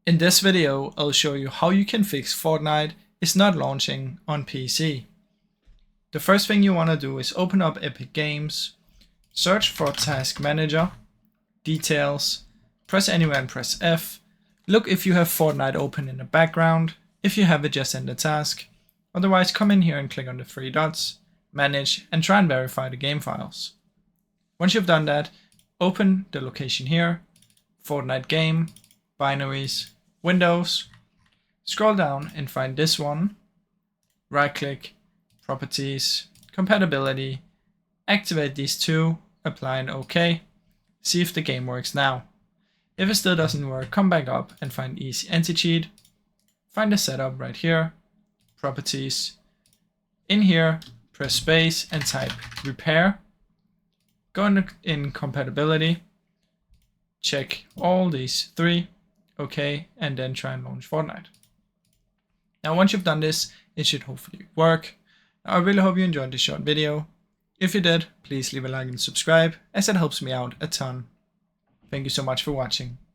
In this video, I'll show you how you can fix Fortnite is not launching on PC. The first thing you want to do is open up Epic Games, search for Task Manager, Details, press anywhere and press F. Look if you have Fortnite open in the background. If you have it, just end the task. Otherwise, come in here and click on the three dots, Manage, and try and verify the game files. Once you've done that, open the location here, Fortnite Game, Binaries, Windows, scroll down and find this one, right click, Properties, Compatibility, activate these two, apply and OK, see if the game works now. If it still doesn't work, come back up and find Easy Anti-Cheat, find the setup right here, Properties, in here, press space and type Repair, go in Compatibility, check all these three, OK, and then try and launch Fortnite. Now once you've done this, it should hopefully work. Now, I really hope you enjoyed this short video. If you did, please leave a like and subscribe, as it helps me out a ton. Thank you so much for watching.